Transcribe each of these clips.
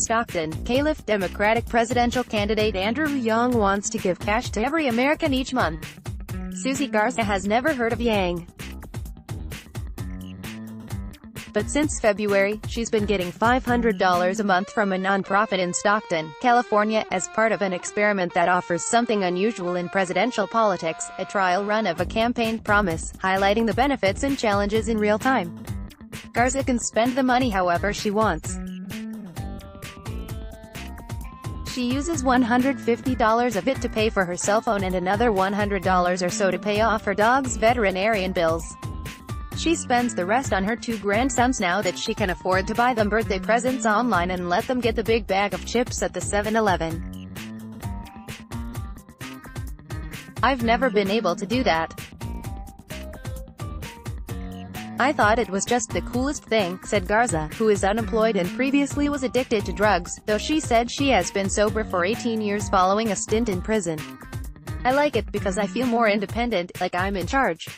Stockton, Calif. Democratic presidential candidate Andrew Yang wants to give cash to every American each month. Susie Garza has never heard of Yang, but since February, she's been getting $500 a month from a nonprofit in Stockton, California, as part of an experiment that offers something unusual in presidential politics, a trial run of a campaign promise, highlighting the benefits and challenges in real time. Garza can spend the money however she wants. She uses $150 of it to pay for her cell phone and another $100 or so to pay off her dog's veterinarian bills. She spends the rest on her two grandsons now that she can afford to buy them birthday presents online and let them get the big bag of chips at the 7-Eleven. "I've never been able to do that. I thought it was just the coolest thing," said Garza, who is unemployed and previously was addicted to drugs, though she said she has been sober for 18 years following a stint in prison. "I like it because I feel more independent, like I'm in charge.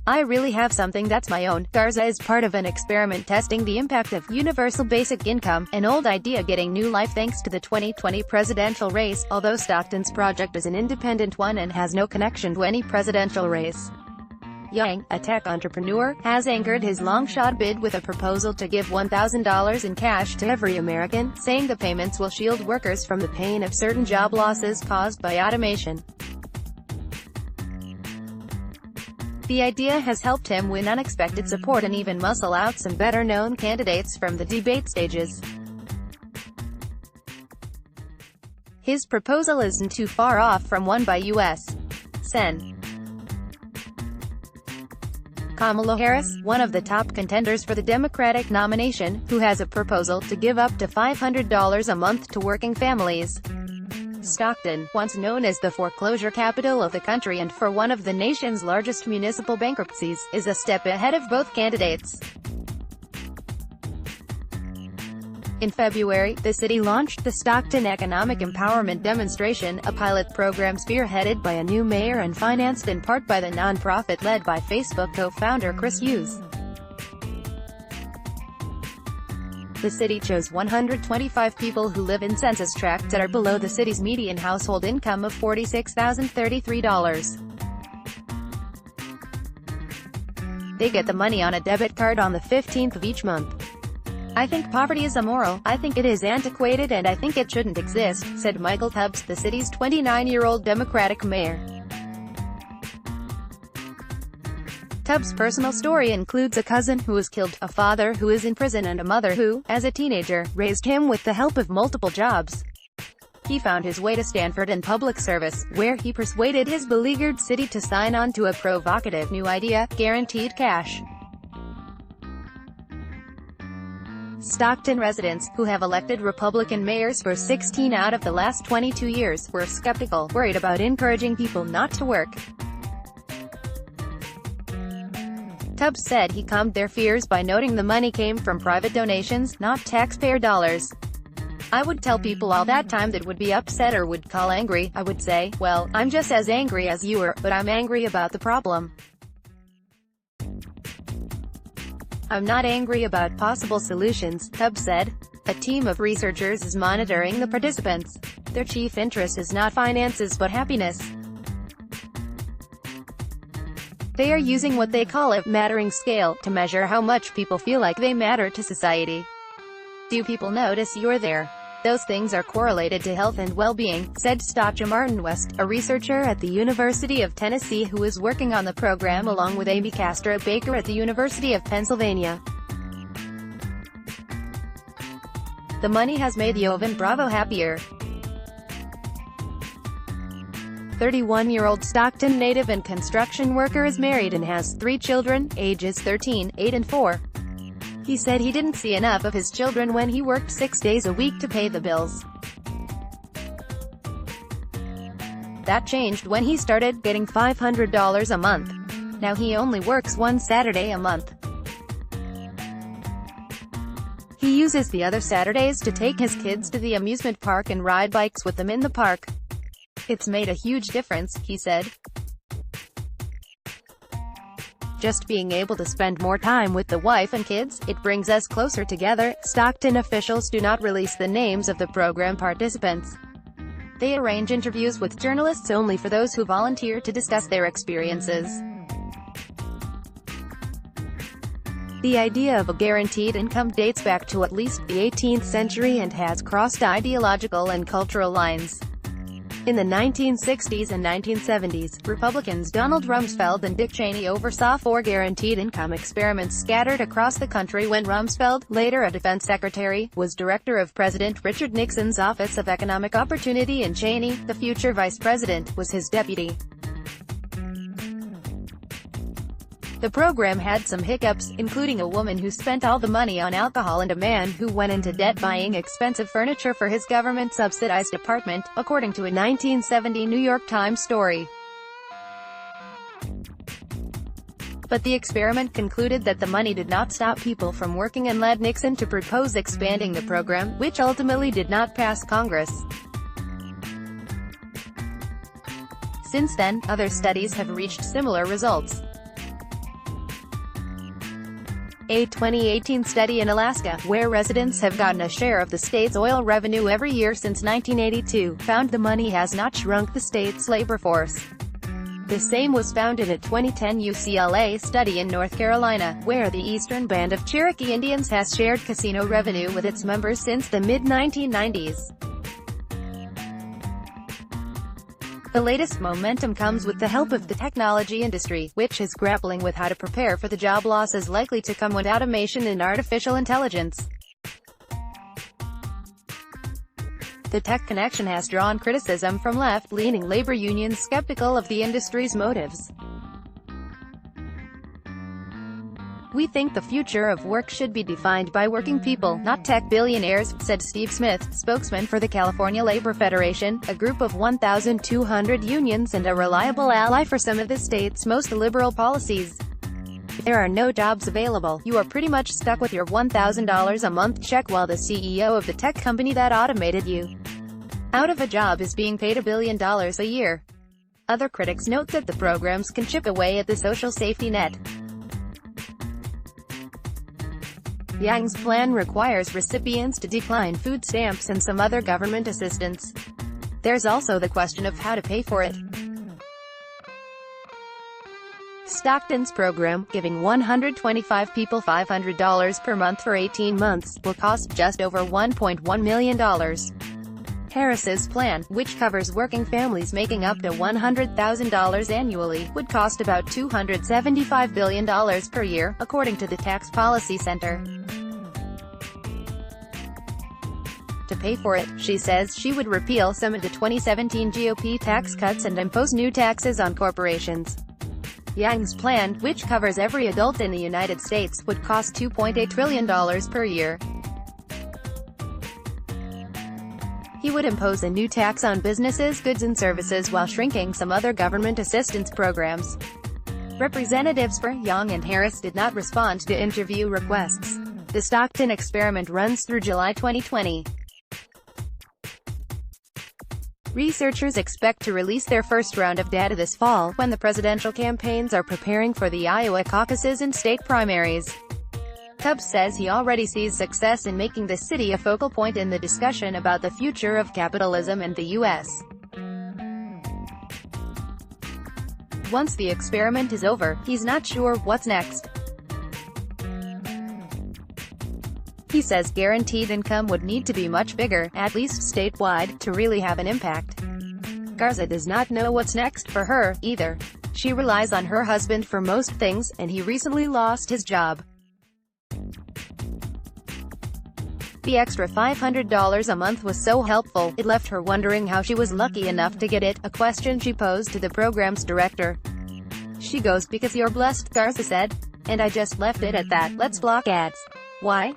I really have something that's my own." Garza is part of an experiment testing the impact of universal basic income, an old idea getting new life thanks to the 2020 presidential race, although Stockton's project is an independent one and has no connection to any presidential race. Yang, a tech entrepreneur, has anchored his long-shot bid with a proposal to give $1,000 in cash to every American, saying the payments will shield workers from the pain of certain job losses caused by automation. The idea has helped him win unexpected support and even muscle out some better-known candidates from the debate stages. His proposal isn't too far off from one by U.S. Sen. Kamala Harris, one of the top contenders for the Democratic nomination, who has a proposal to give up to $500 a month to working families. Stockton, once known as the foreclosure capital of the country and for one of the nation's largest municipal bankruptcies, is a step ahead of both candidates. In February, the city launched the Stockton Economic Empowerment Demonstration, a pilot program spearheaded by a new mayor and financed in part by the nonprofit led by Facebook co-founder Chris Hughes. The city chose 125 people who live in census tracts that are below the city's median household income of $46,033. They get the money on a debit card on the 15th of each month. "I think poverty is immoral, I think it is antiquated and I think it shouldn't exist," said Michael Tubbs, the city's 29-year-old Democratic mayor. Tubbs' personal story includes a cousin who was killed, a father who is in prison and a mother who, as a teenager, raised him with the help of multiple jobs. He found his way to Stanford and public service, where he persuaded his beleaguered city to sign on to a provocative new idea, guaranteed cash. Stockton residents, who have elected Republican mayors for 16 out of the last 22 years, were skeptical, worried about encouraging people not to work. Tubbs said he calmed their fears by noting the money came from private donations, not taxpayer dollars. "I would tell people all that time that would be upset or would call angry. I would say, well, I'm just as angry as you are, but I'm angry about the problem. I'm not angry about possible solutions," Tubbs said. A team of researchers is monitoring the participants. Their chief interest is not finances but happiness. They are using what they call a mattering scale to measure how much people feel like they matter to society. "Do people notice you're there? Those things are correlated to health and well-being," said Stockton Martin West, a researcher at the University of Tennessee who is working on the program along with Amy Castro Baker at the University of Pennsylvania. "The money has made Yovan Bravo happier." 31-year-old Stockton native and construction worker is married and has 3 children, ages 13, 8 and 4. He said he didn't see enough of his children when he worked 6 days a week to pay the bills. That changed when he started getting $500 a month. Now he only works 1 Saturday a month. He uses the other Saturdays to take his kids to the amusement park and ride bikes with them in the park. "It's made a huge difference," he said. Just being able to spend more time with the wife and kids, it brings us closer together. Stockton officials do not release the names of the program participants. They arrange interviews with journalists only for those who volunteer to discuss their experiences. The idea of a guaranteed income dates back to at least the 18th century and has crossed ideological and cultural lines. In the 1960s and 1970s, Republicans Donald Rumsfeld and Dick Cheney oversaw 4 guaranteed income experiments scattered across the country when Rumsfeld, later a defense secretary, was director of President Richard Nixon's Office of Economic Opportunity, and Cheney, the future vice president, was his deputy. The program had some hiccups, including a woman who spent all the money on alcohol and a man who went into debt buying expensive furniture for his government-subsidized apartment, according to a 1970 New York Times story. But the experiment concluded that the money did not stop people from working and led Nixon to propose expanding the program, which ultimately did not pass Congress. Since then, other studies have reached similar results. A 2018 study in Alaska, where residents have gotten a share of the state's oil revenue every year since 1982, found the money has not shrunk the state's labor force. The same was found in a 2010 UCLA study in North Carolina, where the Eastern Band of Cherokee Indians has shared casino revenue with its members since the mid-1990s. The latest momentum comes with the help of the technology industry, which is grappling with how to prepare for the job losses likely to come with automation and artificial intelligence. The tech connection has drawn criticism from left-leaning labor unions skeptical of the industry's motives. "We think the future of work should be defined by working people, not tech billionaires," said Steve Smith, spokesman for the California Labor Federation, a group of 1,200 unions and a reliable ally for some of the state's most liberal policies. "If there are no jobs available, you are pretty much stuck with your $1,000 a month check while the CEO of the tech company that automated you out of a job is being paid $1 billion a year." Other critics note that the programs can chip away at the social safety net. Yang's plan requires recipients to decline food stamps and some other government assistance. There's also the question of how to pay for it. Stockton's program, giving 125 people $500 per month for 18 months, will cost just over $1.1 million. Harris's plan, which covers working families making up to $100,000 annually, would cost about $275 billion per year, according to the Tax Policy Center. To pay for it, she says she would repeal some of the 2017 GOP tax cuts and impose new taxes on corporations. Yang's plan, which covers every adult in the United States, would cost $2.8 trillion per year. He would impose a new tax on businesses, goods and services while shrinking some other government assistance programs. Representatives for Yang and Harris did not respond to interview requests. The Stockton experiment runs through July 2020. Researchers expect to release their first round of data this fall, when the presidential campaigns are preparing for the Iowa caucuses and state primaries. Tubbs says he already sees success in making the city a focal point in the discussion about the future of capitalism and the U.S. Once the experiment is over, he's not sure what's next. He says guaranteed income would need to be much bigger, at least statewide, to really have an impact. Garza does not know what's next for her, either. She relies on her husband for most things, and he recently lost his job. The extra $500 a month was so helpful, it left her wondering how she was lucky enough to get it, a question she posed to the program's director. "She goes, because you're blessed," Garza said. "And I just left it at that. Let's block ads." "Why?"